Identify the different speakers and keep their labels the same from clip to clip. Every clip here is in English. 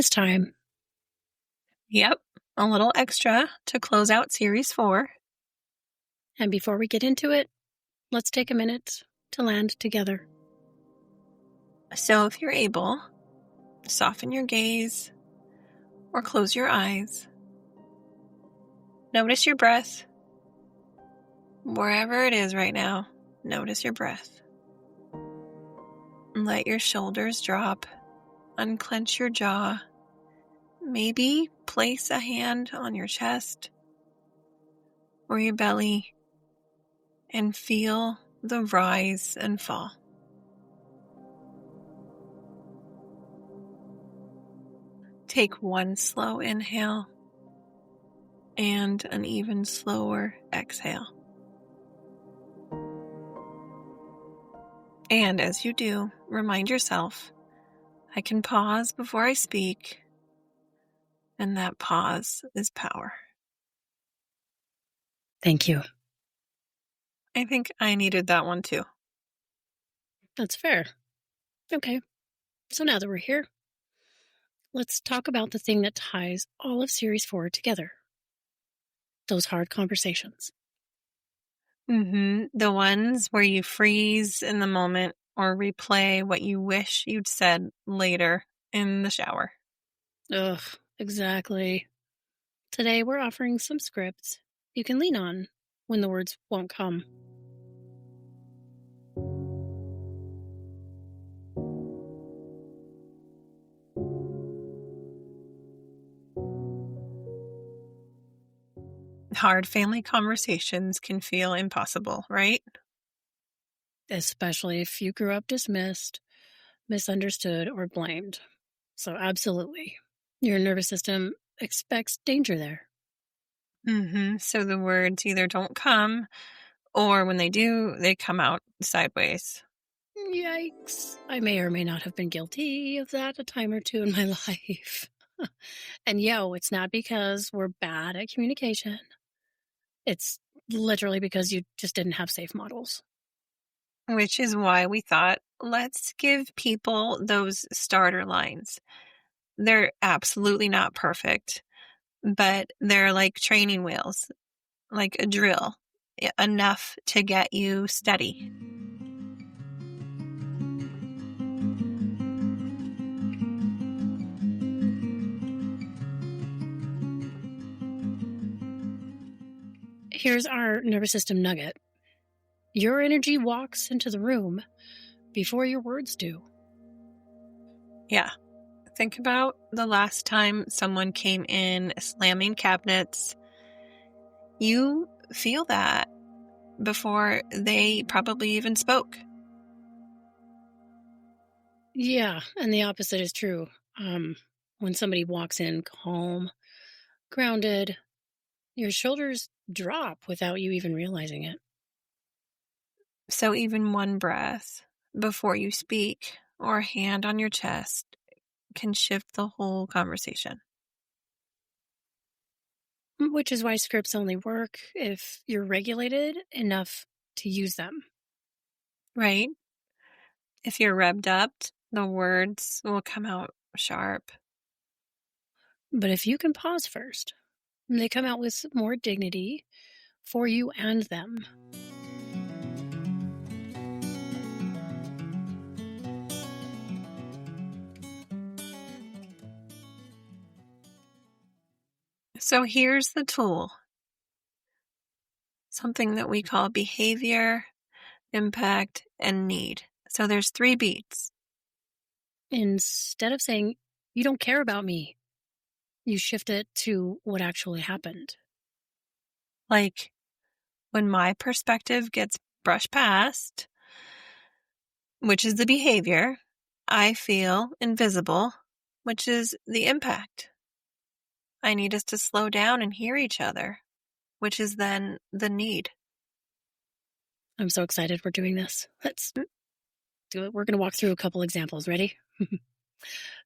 Speaker 1: bonus time.
Speaker 2: Yep, a little extra to close out Series 4.
Speaker 1: And before we get into it, let's take a minute to land together.
Speaker 2: So if you're able, soften your gaze or close your eyes. Notice your breath. Wherever it is right now, notice your breath. Let your shoulders drop. Unclench your jaw. Maybe place a hand on your chest or your belly and feel the rise and fall. Take one slow inhale and an even slower exhale. And as you do, remind yourself, I can pause before I speak, and that pause is power.
Speaker 1: Thank you.
Speaker 2: I think I needed that one too.
Speaker 1: That's fair. Okay, so now that we're here, let's talk about the thing that ties all of Series 4 together. Those hard conversations.
Speaker 2: The ones where you freeze in the moment or replay what you wish you'd said later in the shower.
Speaker 1: Ugh, exactly. Today we're offering some scripts you can lean on when the words won't come.
Speaker 2: Hard family conversations can feel impossible, right?
Speaker 1: Especially if you grew up dismissed, misunderstood, or blamed. So absolutely. Your nervous system expects danger there.
Speaker 2: So the words either don't come, or when they do, they come out sideways.
Speaker 1: Yikes. I may or may not have been guilty of that a time or two in my life. And it's not because we're bad at communication. It's literally because you just didn't have safe models.
Speaker 2: Which is why we thought, let's give people those starter lines. They're absolutely not perfect, but they're like training wheels, like a drill, enough to get you steady.
Speaker 1: Here's our nervous system nugget. Your energy walks into the room before your words do.
Speaker 2: Yeah. Think about the last time someone came in slamming cabinets. You feel that before they probably even spoke.
Speaker 1: Yeah, and the opposite is true. When somebody walks in calm, grounded, your shoulders drop without you even realizing it.
Speaker 2: So even one breath before you speak or a hand on your chest can shift the whole conversation.
Speaker 1: Which is why scripts only work if you're regulated enough to use them.
Speaker 2: Right? If you're revved up, the words will come out sharp.
Speaker 1: But if you can pause first, they come out with more dignity for you and them.
Speaker 2: So here's the tool. Something that we call behavior, impact, and need. So there's 3 beats.
Speaker 1: Instead of saying, you don't care about me, you shift it to what actually happened.
Speaker 2: Like when my perspective gets brushed past, which is the behavior, I feel invisible, which is the impact. I need us to slow down and hear each other, which is then the need.
Speaker 1: I'm so excited we're doing this. Let's do it. We're going to walk through a couple examples. Ready?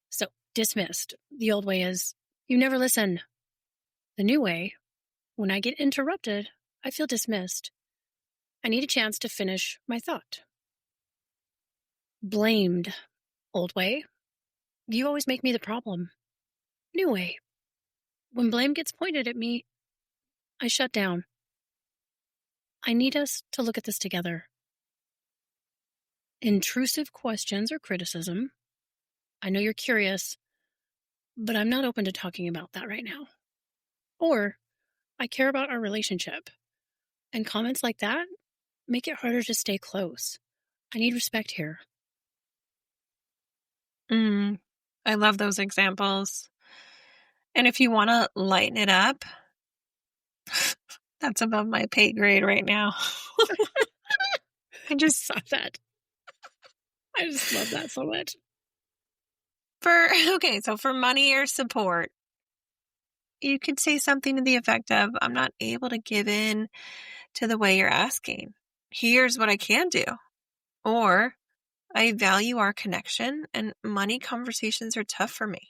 Speaker 1: So, dismissed. The old way is, you never listen. The new way, when I get interrupted, I feel dismissed. I need a chance to finish my thought. Blamed. Old way, you always make me the problem. Anyway, when blame gets pointed at me, I shut down. I need us to look at this together. Intrusive questions or criticism. I know you're curious, but I'm not open to talking about that right now. Or, I care about our relationship. And comments like that make it harder to stay close. I need respect here.
Speaker 2: I love those examples. And if you want to lighten it up, that's above my pay grade right now. I just
Speaker 1: saw that. I just love that so much.
Speaker 2: So for money or support, you could say something to the effect of, I'm not able to give in to the way you're asking. Here's what I can do. Or, I value our connection and money conversations are tough for me.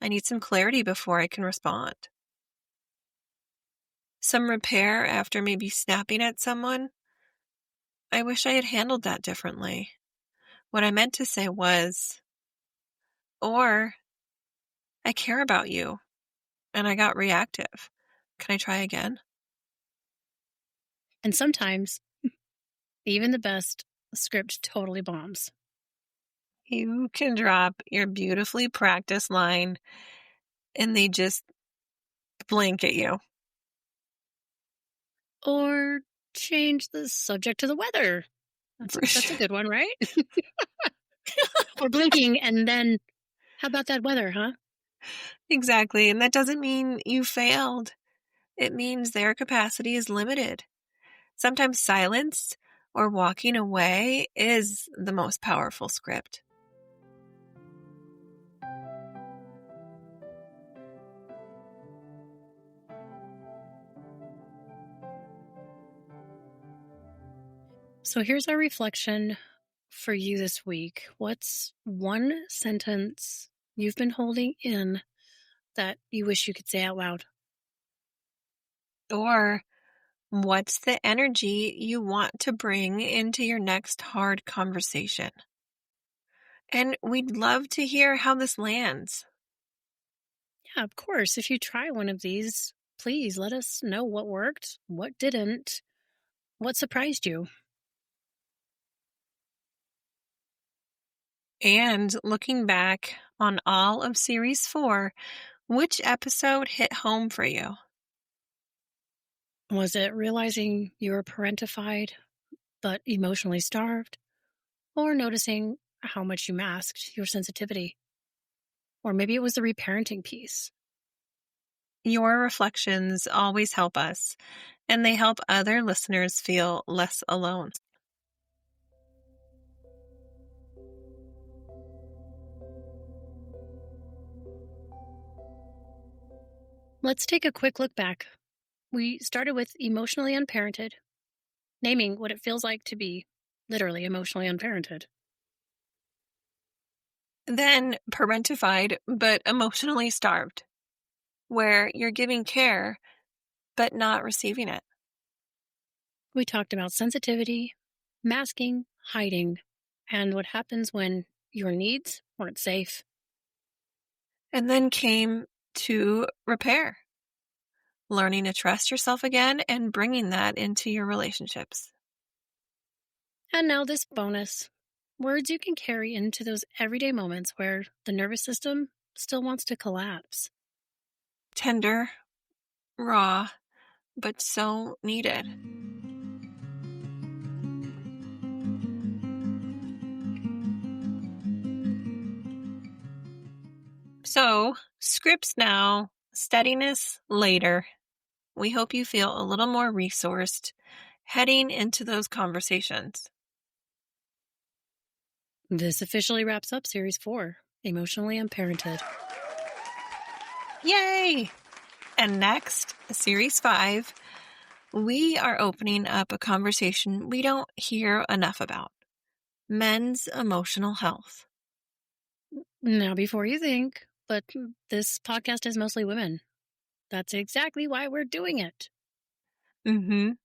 Speaker 2: I need some clarity before I can respond. Some repair after maybe snapping at someone. I wish I had handled that differently. What I meant to say was, or, I care about you and I got reactive. Can I try again?
Speaker 1: And sometimes, even the best script totally bombs.
Speaker 2: You can drop your beautifully practiced line and they just blink at you.
Speaker 1: Or change the subject to the weather. That's a good one, right? Or blinking and then, how about that weather, huh?
Speaker 2: Exactly. And that doesn't mean you failed. It means their capacity is limited. Sometimes silence or walking away is the most powerful script.
Speaker 1: So here's our reflection for you this week. What's one sentence you've been holding in that you wish you could say out loud?
Speaker 2: Or, what's the energy you want to bring into your next hard conversation? And we'd love to hear how this lands.
Speaker 1: Yeah, of course. If you try one of these, please let us know what worked, what didn't, what surprised you.
Speaker 2: And looking back on all of Series 4, which episode hit home for you?
Speaker 1: Was it realizing you were parentified but emotionally starved? Or noticing how much you masked your sensitivity? Or maybe it was the reparenting piece.
Speaker 2: Your reflections always help us, and they help other listeners feel less alone.
Speaker 1: Let's take a quick look back. We started with emotionally unparented, naming what it feels like to be literally emotionally unparented.
Speaker 2: Then parentified, but emotionally starved, where you're giving care, but not receiving it.
Speaker 1: We talked about sensitivity, masking, hiding, and what happens when your needs weren't safe.
Speaker 2: And then came to repair, learning to trust yourself again and bringing that into your relationships.
Speaker 1: And now this bonus, words you can carry into those everyday moments where the nervous system still wants to collapse.
Speaker 2: Tender, raw, but so needed. So, scripts now, steadiness later. We hope you feel a little more resourced heading into those conversations.
Speaker 1: This officially wraps up Series 4, Emotionally Unparented.
Speaker 2: Yay! And next, Series 5, we are opening up a conversation we don't hear enough about: men's emotional health.
Speaker 1: Now, before you think, but this podcast is mostly women. That's exactly why we're doing it.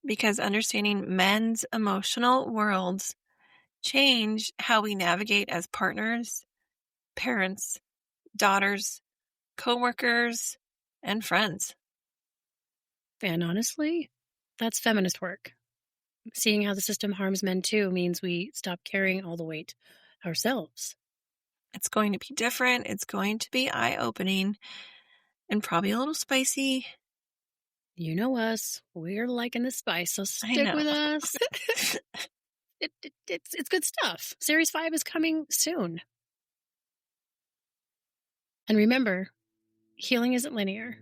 Speaker 2: Because understanding men's emotional worlds change how we navigate as partners, parents, daughters, coworkers, and friends.
Speaker 1: And honestly, that's feminist work. Seeing how the system harms men too means we stop carrying all the weight ourselves.
Speaker 2: It's going to be different. It's going to be eye-opening and probably a little spicy.
Speaker 1: You know us. We're liking the spice, so
Speaker 2: I
Speaker 1: stick
Speaker 2: know.
Speaker 1: with us. It's good stuff. Series 5 is coming soon. And remember, healing isn't linear,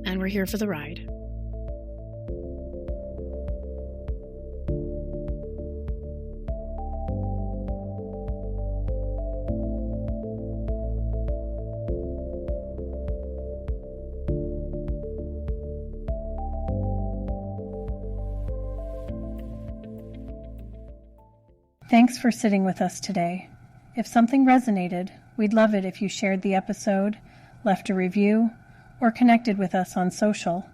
Speaker 1: and we're here for the ride.
Speaker 3: Thanks for sitting with us today. If something resonated, we'd love it if you shared the episode, left a review, or connected with us on social.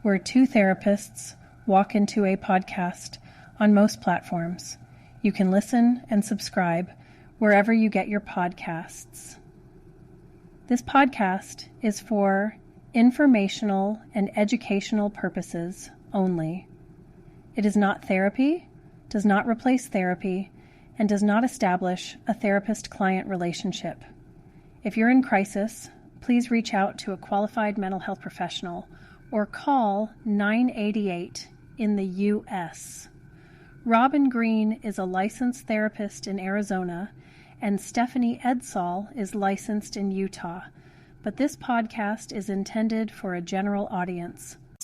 Speaker 3: We're two therapists walk into a podcast on most platforms. You can listen and subscribe wherever you get your podcasts. This podcast is for informational and educational purposes only. It is not therapy, does not replace therapy, and does not establish a therapist-client relationship. If you're in crisis, please reach out to a qualified mental health professional or call 988 in the U.S. Robin Green is a licensed therapist in Arizona, and Stephanie Edsall is licensed in Utah, but this podcast is intended for a general audience.